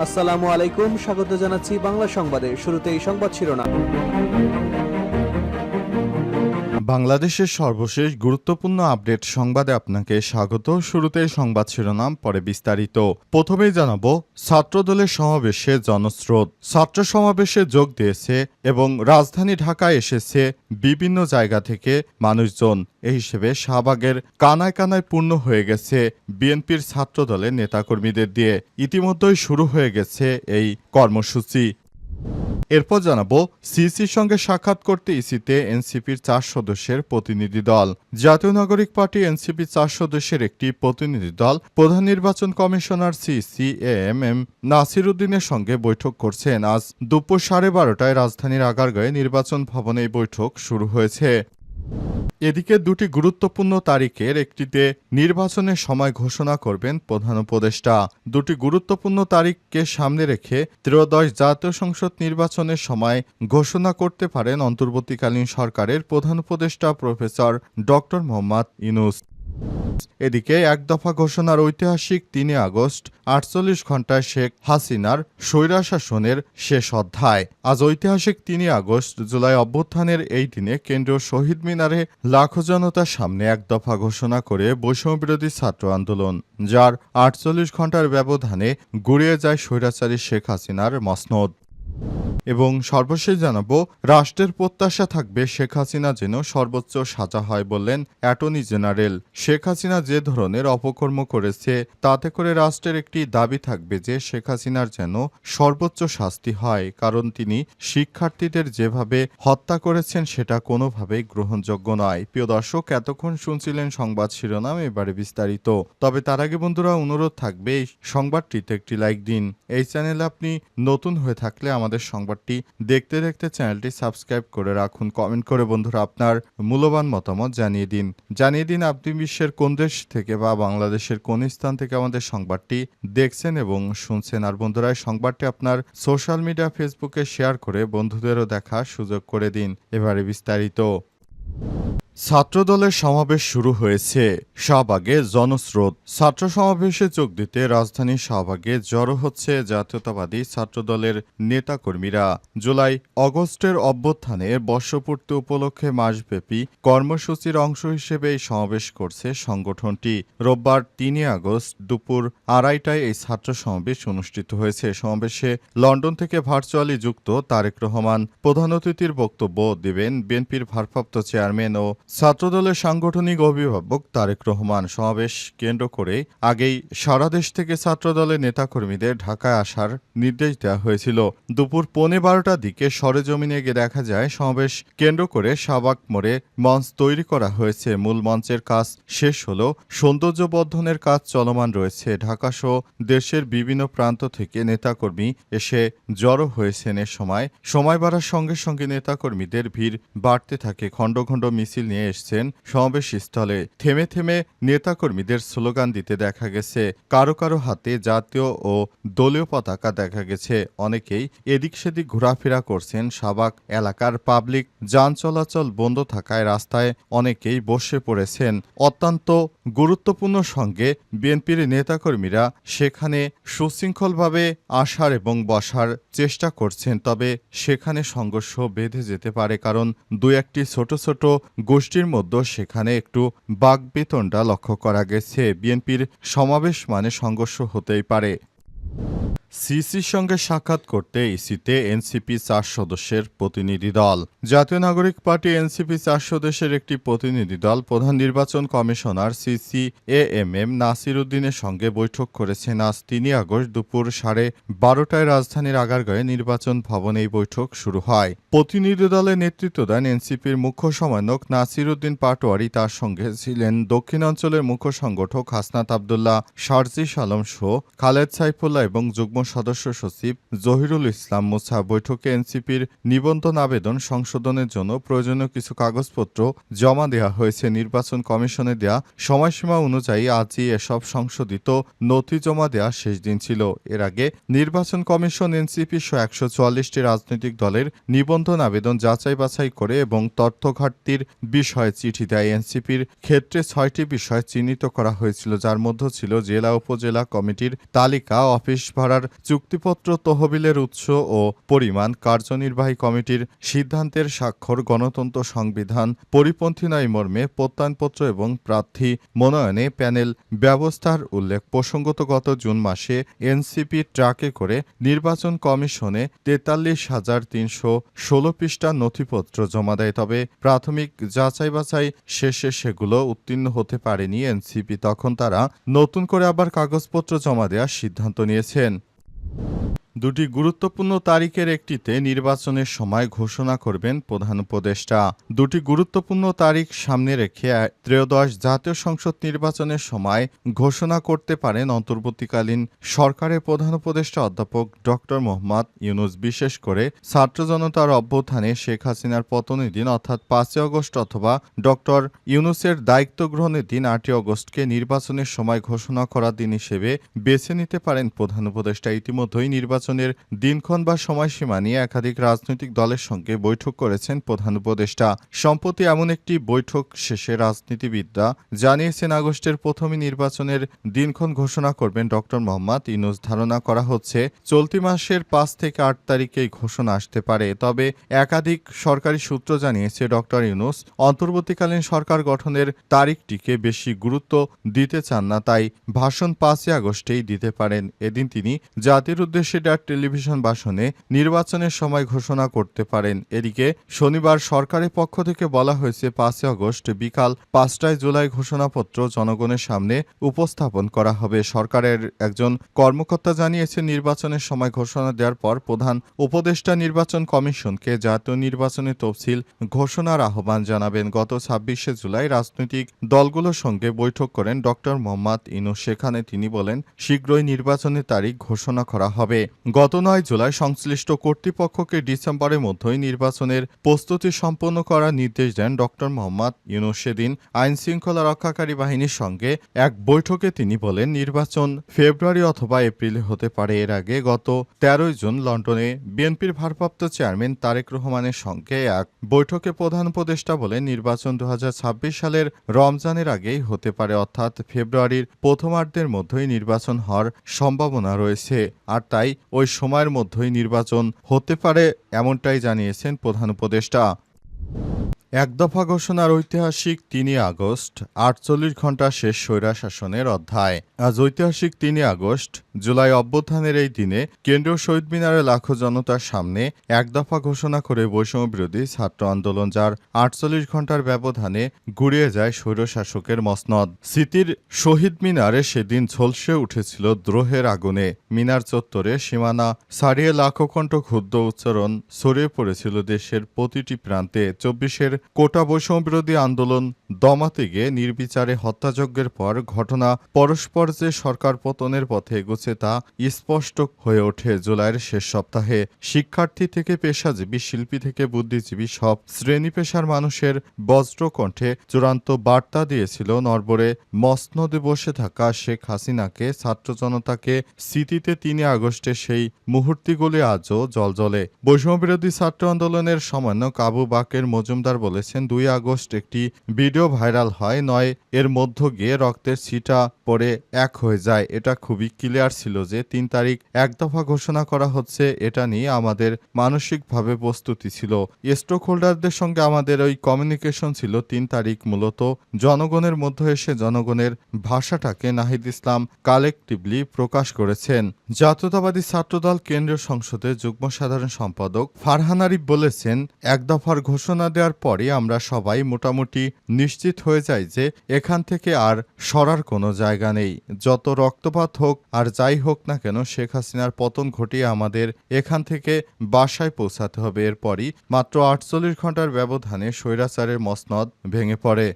আসসালামু আলাইকুম, স্বাগত জানাচ্ছি বাংলা সংবাদে। শুরুতেই সংবাদ শিরোনাম। বাংলাদেশের সর্বশেষ গুরুত্বপূর্ণ আপডেট সংবাদে আপনাকে স্বাগত। শুরুতে সংবাদ শিরোনাম, পরে বিস্তারিত। প্রথমেই জানাবো, ছাত্রদলের সমাবেশে জনস্রোত। ছাত্র সমাবেশে যোগ দিয়েছে এবং রাজধানী ঢাকায় এসেছে বিভিন্ন জায়গা থেকে মানুষজন। এই হিসেবে শাহবাগের কানায় কানায় পূর্ণ হয়ে গেছে বিএনপির ছাত্রদলের নেতাকর্মীদের দিয়ে। ইতিমধ্যেই শুরু হয়ে গেছে এই কর্মসূচি। এরপর জানাবো, সিসির সঙ্গে সাক্ষাৎ করতে ইসিতে এনসিপির 4 সদস্যের প্রতিনিধি দল। জাতীয় নাগরিক পার্টি এনসিপির 4 সদস্যের একটি প্রতিনিধি দল প্রধান নির্বাচন কমিশনার সিসি এম নাসির উদ্দিনের সঙ্গে বৈঠক করছেন। আজ দুপুর 12:30টায় রাজধানীর আগারগাঁয়ে নির্বাচন ভবনে এই বৈঠক শুরু হয়েছে। এদিকে দুটি গুরুত্বপূর্ণ তারিখের একটিতে নির্বাচনের সময় ঘোষণা করবেন প্রধান উপদেষ্টা। দুটি গুরুত্বপূর্ণ তারিখকে সামনে রেখে ত্রয়োদশ জাতীয় সংসদ নির্বাচনের সময় ঘোষণা করতে পারেন অন্তর্বর্তীকালীন সরকারের প্রধান উপদেষ্টা প্রফেসর ডক্টর মোহাম্মদ ইউনূস। এদিকে এক দফা ঘোষণার ঐতিহাসিক 3 আগস্ট 48 ঘণ্টায় শেখ হাসিনার স্বৈরশাসনের শেষ অধ্যায়। আজ ঐতিহাসিক 3 আগস্ট জুলাই অভ্যুত্থানের এই দিনে কেন্দ্রীয় শহীদ মিনারে লাখো জনতার সামনে এক দফা ঘোষণা করে বৈষম্যবিরোধী ছাত্র আন্দোলন, যার 48 ঘণ্টার ব্যবধানে গুড়িয়ে যায় স্বৈরাচারী শেখ হাসিনার মসনদ। এবং সর্বশেষ জানাবো, রাষ্ট্রের প্রত্যাশা থাকবে শেখ হাসিনা যেন সর্বোচ্চ সাজা হয় বললেন অ্যাটর্নি জেনারেল। শেখ হাসিনা যে ধরনের অপকর্ম করেছে তাতে করে রাষ্ট্রের একটি দাবি থাকবে যে শেখ হাসিনার যেন সর্বোচ্চ শাস্তি হয়, কারণ তিনি শিক্ষার্থীদের যেভাবে হত্যা করেছেন সেটা কোনোভাবেই গ্রহণযোগ্য নয়। প্রিয় দর্শক, এতক্ষণ শুনছিলেন সংবাদ শিরোনাম, এবারে বিস্তারিত। তবে তার আগে বন্ধুরা, অনুরোধ থাকবে এই সংবাদটিতে একটি লাইক দিন। এই চ্যানেলে আপনি নতুন হয়ে থাকলে আমাদের সংবাদটি দেখতে দেখতে চ্যানেলটি সাবস্ক্রাইব করে রাখুন। কমেন্ট করে বন্ধুরা আপনার মূল্যবান মতামত জানিয়ে দিন আপনি বিশ্বের কোন দেশ থেকে বা বাংলাদেশের কোন স্থান থেকে আমাদের সংবাদটি দেখছেন এবং শুনছেন। আর বন্ধুরা, এই সংবাদটি আপনার সোশ্যাল মিডিয়া ফেসবুকে শেয়ার করে বন্ধুদেরও দেখার সুযোগ করে দিন। এবারে বিস্তারিত। ছাত্রদলের সমাবেশ শুরু হয়েছে। শাহবাগে জনস্রোত। ছাত্র সমাবেশে যোগ দিতে রাজধানীর শাহবাগে জড়ো হচ্ছে জাতীয়তাবাদী ছাত্রদলের নেতাকর্মীরা। জুলাই অগস্টের অভ্যুত্থানে বর্ষপূর্তি উপলক্ষে মাসব্যাপী কর্মসূচির অংশ হিসেবে এই সমাবেশ করছে সংগঠনটি। রোববার 3 আগস্ট দুপুর 2:30টায় এই ছাত্র সমাবেশ অনুষ্ঠিত হয়েছে। সমাবেশে লন্ডন থেকে ভার্চুয়ালি যুক্ত তারেক রহমান প্রধান অতিথির বক্তব্য দেবেন বিএনপির ভারপ্রাপ্ত চেয়ারম্যান ও ছাত্রদলের সাংগঠনিক অভিভাবক তারেক রহমান। সমাবেশ কেন্দ্র করে আগেই সারা দেশ থেকে ছাত্রদলের নেতাকর্মীদের ঢাকায় আসার নির্দেশ দেওয়া হয়েছিল। দুপুর 12:15টার দিকে সরেজমিনে গিয়ে দেখা যায় সমাবেশ কেন্দ্র করে শাহবাগ মোড়ে মঞ্চ তৈরি করা হয়েছে। মূল মঞ্চের কাজ শেষ হলেও সৌন্দর্যবর্ধনের কাজ চলমান রয়েছে। ঢাকাসহ দেশের বিভিন্ন প্রান্ত থেকে নেতাকর্মী এসে জড়ো হয়েছেন। এ সময় বাড়ার সঙ্গে সঙ্গে নেতাকর্মীদের ভিড় বাড়তে থাকে। খণ্ড খণ্ড মিছিল নিয়ে এসছেন সমাবেশ স্থলে। থেমে থেমে নেতাকর্মীদের স্লোগান দিতে দেখা গেছে। কারো কারো হাতে জাতীয় ও দলীয় পতাকা দেখা গেছে। অনেকেই এদিক সেদিক ঘোরাফেরা করছেন। শাহবাগ এলাকার পাবলিক যান চলাচল বন্ধ থাকায় রাস্তায় অনেকেই বসে পড়েছেন। অত্যন্ত গুরুত্বপূর্ণ সঙ্গে বিএনপির নেতাকর্মীরা সেখানে সুশৃঙ্খলভাবে আসার এবং বসার চেষ্টা করছেন। তবে সেখানে সংঘর্ষ বেঁধে যেতে পারে, কারণ দুই একটি ছোট ছোট গোষ্ঠীর মধ্যে সেখানে একটু বাকবিতণ্ডা লক্ষ্য করা গেছে। বিএনপির সমাবেশ মানে সংঘর্ষ হতেই পারে। সিসির সঙ্গে সাক্ষাৎ করতে ইসিতে এনসিপি 4 সদস্যের প্রতিনিধি দল। জাতীয় নাগরিক পার্টি এনসিপি 4 সদস্যের একটি প্রতিনিধি দল প্রধান নির্বাচন কমিশনার সিসি এম নাসির উদ্দিনের সঙ্গে বৈঠক করেছেন। আজ 3 আগস্ট দুপুর 12:30টায় রাজধানীর আগারগাঁয়ে নির্বাচন ভবনে এই বৈঠক শুরু হয়। প্রতিনিধি দলের নেতৃত্ব দেন এনসিপির মুখ্য সমন্বয়ক নাসির উদ্দিন পাটোয়ারি। তার সঙ্গে ছিলেন দক্ষিণাঞ্চলের মুখ্য সংগঠক হাসনাত আবদুল্লাহ, শারজিস আলম সহ খালেদ সাইফুল্লাহ এবং যুগ্ম সদস্য সচিব জহিরুল ইসলাম মুসা। বৈঠকে এনসিপির নিবন্ধন আবেদন সংশোধনের জন্য প্রয়োজনীয় কিছু কাগজপত্র জমা দেওয়া হয়েছে। নির্বাচন কমিশনে দেয়া সময়সীমা অনুযায়ী আজই এসব সংশোধিত নথি জমা দেওয়ার শেষ দিন ছিল। এর আগে নির্বাচন কমিশন এনসিপি সহ 144টি রাজনৈতিক দলের নিবন্ধন আবেদন যাচাই বাছাই করে এবং তথ্য ঘাটতির বিষয়ে চিঠি দেয়। এনসিপির ক্ষেত্রে 6টি বিষয় চিহ্নিত করা হয়েছিল, যার মধ্যে ছিল জেলা উপজেলা কমিটির তালিকা, অফিস ভাড়ার চুক্তিপত্র, তহবিলের উৎস ও পরিমাণ, কার্যনির্বাহী কমিটির সিদ্ধান্তের স্বাক্ষর, গণতন্ত্র সংবিধান পরিপন্থী নয় মর্মে প্রত্যয়নপত্র এবং প্রার্থী মনোনয়নে প্যানেল ব্যবস্থার উল্লেখ। প্রসঙ্গত গত জুন মাসে এনসিপি ট্রাকে করে নির্বাচন কমিশনে ৪৩,৩১৬ পৃষ্ঠার নথিপত্র জমা দেয়। তবে প্রাথমিক যাচাই বাছাই শেষে সেগুলো উত্তীর্ণ হতে পারেনি এনসিপি। তখন তারা নতুন করে আবার কাগজপত্র জমা দেওয়ার সিদ্ধান্ত নিয়েছেন। দুটি গুরুত্বপূর্ণ তারিখের একটিতে নির্বাচনের সময় ঘোষণা করবেন প্রধান উপদেষ্টা। দুটি গুরুত্বপূর্ণ তারিখ সামনে রেখে ত্রয়োদশ জাতীয় সংসদ নির্বাচনের সময় ঘোষণা করতে পারেন অন্তর্বর্তীকালীন সরকারের প্রধান উপদেষ্টা অধ্যাপক ড. মোহাম্মদ ইউনূস। বিশেষ করে ছাত্র জনতার অভ্যুত্থানে শেখ হাসিনার পতনের দিন অর্থাৎ ৫ই আগস্ট অথবা ড. ইউনূসের দায়িত্ব গ্রহণের দিন ৮ই আগস্টকে নির্বাচনের সময় ঘোষণা করার দিন হিসেবে বেছে নিতে পারেন প্রধান উপদেষ্টা। ইতিমধ্যেই নির্বাচনের দিনক্ষণ বা সময়সীমা নিয়ে একাধিক রাজনৈতিক দলের সঙ্গে বৈঠক করেছেন প্রধান উপদেষ্টা। সম্প্রতি এমন একটি বৈঠক শেষে রাজনীতিবিদরা জানিয়েছেন আগস্টের প্রথমে নির্বাচনের দিনক্ষণ ঘোষণা করবেন ড. মোহাম্মদ ইউনূস। ধারণা করা হচ্ছে চলতি মাসের ৫ থেকে ৮ তারিখে এই ঘোষণা আসতে পারে। তবে একাধিক সরকারি সূত্র জানিয়েছে ড. ইউনূস অন্তর্বর্তীকালীন সরকার গঠনের তারিখটিকে বেশি গুরুত্ব দিতে চান না, তাই ভাষণ ৫ই আগস্টেই দিতে পারেন। এদিন তিনি জাতির উদ্দেশ্যে টেলিভিশন ভাষণে নির্বাচনের সময় ঘোষণা করতে পারেন। এদিকে শনিবার সরকারের পক্ষ থেকে বলা হয়েছে ৫ই আগস্ট বিকাল ৫টায় জুলাই ঘোষণাপত্র জনগণের সামনে উপস্থাপন করা হবে। সরকারের একজন কর্মকর্তা জানিয়েছেন নির্বাচনের সময় ঘোষণা দেওয়ার পর প্রধান উপদেষ্টা নির্বাচন কমিশনকে জাতীয় নির্বাচনের তফসিল ঘোষণার আহ্বান জানাবেন। গত ২৬শে জুলাই রাজনৈতিক দলগুলোর সঙ্গে বৈঠক করেন ড. মোহাম্মদ ইউনূস। সেখানে তিনি বলেন শীঘ্রই নির্বাচনের তারিখ ঘোষণা করা হবে। গত ৯ জুলাই সংশ্লিষ্ট কর্তৃপক্ষকে ডিসেম্বরের মধ্যেই নির্বাচনের প্রস্তুতি সম্পন্ন করার নির্দেশ দেন ড. মোহাম্মদ ইউনূস। সেদিন আইনশৃঙ্খলা রক্ষাকারী বাহিনীর সঙ্গে এক বৈঠকে তিনি বলেন নির্বাচন ফেব্রুয়ারি অথবা এপ্রিলে হতে পারে। এর আগে গত ১৩ জুন লন্ডনে বিএনপির ভারপ্রাপ্ত চেয়ারম্যান তারেক রহমানের সঙ্গে এক বৈঠকে প্রধান উপদেষ্টা বলেন নির্বাচন ২০২৬ সালের রমজানের আগেই হতে পারে, অর্থাৎ ফেব্রুয়ারির প্রথমার্ধের মধ্যেই নির্বাচন হওয়ার সম্ভাবনা রয়েছে। আর তাই ওই সময়ের মধ্যেই নির্বাচন হতে পারে এমনটাই জানিয়েছেন প্রধান উপদেষ্টা। একদফা ঘোষণার ঐতিহাসিক ৩ আগস্ট ৪৮ ঘণ্টা শেষ স্বৈরশাসনের অধ্যায়। আজ ঐতিহাসিক ৩ আগস্ট জুলাই অভ্যুত্থানের এই দিনে কেন্দ্রীয় শহীদ মিনারে লাখো জনতার সামনে একদফা ঘোষণা করে বৈষম্য বিরোধী ছাত্র আন্দোলন, যার ৪৮ ঘণ্টার ব্যবধানে গুড়িয়ে যায় স্বৈরশাসকের মসনদ। স্মৃতির শহীদ মিনারে সেদিন ঝলসে উঠেছিল দ্রোহের আগুনে। মিনার চত্বরে সীমানা ছাড়িয়ে লাখো কণ্ঠ ক্ষুব্ধ উচ্চারণ ছড়িয়ে পড়েছিল দেশের প্রতিটি প্রান্তে। ২৪-এর কোটা বৈষম্য বিরোধী আন্দোলন দমাতে গিয়ে নির্বিচারে হত্যাযজ্ঞের পর ঘটনা পরস্পর যে সরকার পতনের পথে এগোচ্ছে তা স্পষ্ট হয়ে ওঠে জুলাইয়ের শেষ সপ্তাহে। শিক্ষার্থী থেকে পেশাজীবী, শিল্পী থেকে বুদ্ধিজীবী সব শ্রেণী পেশার মানুষের বজ্রকণ্ঠে চূড়ান্ত বার্তা দিয়েছিল নরবরে মসনদে বসে থাকা শেখ হাসিনাকে। ছাত্র জনতাকে স্মৃতিতে ৩ আগস্টের সেই মুহূর্তগুলি আজও জলজলে। বৈষম্য বিরোধী ছাত্র আন্দোলনের সমন্বয়ক আবু বাকের মজুমদার বলেছেন ২ আগস্ট একটি ভিডিও ভাইরাল হয়, নয় এর মধ্য গিয়ে রক্তের ছিটা পড়ে এক হয়ে যায়। এটা খুবই ক্লিয়ার ছিল যে ৩ তারিখ একদফা ঘোষণা করা হচ্ছে, এটা নিয়ে আমাদের মানসিকভাবে প্রস্তুতি ছিল। স্টক হোল্ডারদের সঙ্গে আমাদের ওই কমিউনিকেশন ছিল। ৩ তারিখ মূলত জনগণের মধ্যে এসে জনগণের ভাষাটাকে নাহিদ ইসলাম কালেকটিভলি প্রকাশ করেছেন। জাতীয়তাবাদী ছাত্রদল কেন্দ্রীয় সংসদের যুগ্ম সাধারণ সম্পাদক ফারহান আরিফ বলেছেন এক দফার ঘোষণা দেওয়ার পরই আমরা সবাই মোটামুটি নিশ্চিত হয়ে যাই যে এখান থেকে আর সরার কোনো জায়গা নেই। যত রক্তপাত হোক আর যাই হোক না কেন শেখ হাসিনার পতন ঘটিয়ে আমাদের এখান থেকে বাসায় পৌঁছাতে হবে। এরপরই মাত্র ৪৮ ঘণ্টার ব্যবধানে স্বৈরাচারের মসনদ ভেঙে পড়ে।